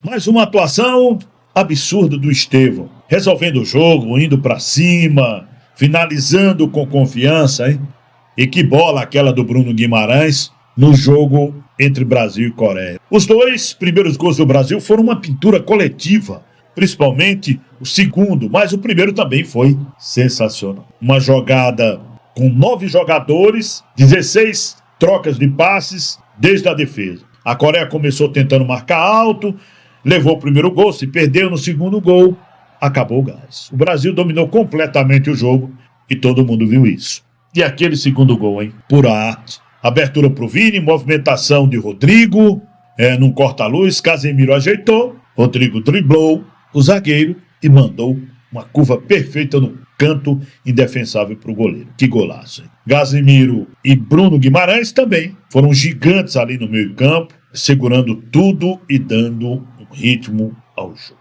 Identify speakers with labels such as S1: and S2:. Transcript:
S1: Mais uma atuação absurda do Estevão, resolvendo o jogo, indo pra cima, finalizando com confiança, hein? E que bola aquela do Bruno Guimarães no jogo entre Brasil e Coreia. Os dois primeiros gols do Brasil foram uma pintura coletiva, principalmente o segundo, mas o primeiro também foi sensacional. Uma jogada com 9 jogadores, 16 trocas de passes desde a defesa. A Coreia começou tentando marcar alto, levou o primeiro gol, se perdeu no segundo gol, acabou o gás. O Brasil dominou completamente o jogo e todo mundo viu isso. E aquele segundo gol, hein? Pura arte. Abertura pro Vini, movimentação de Rodrigo, num corta-luz, Casemiro ajeitou, Rodrigo driblou o zagueiro e mandou uma curva perfeita no canto indefensável pro goleiro. Que golaço, hein? Casemiro e Bruno Guimarães também foram gigantes ali no meio campo, segurando tudo e dando um ritmo ao jogo.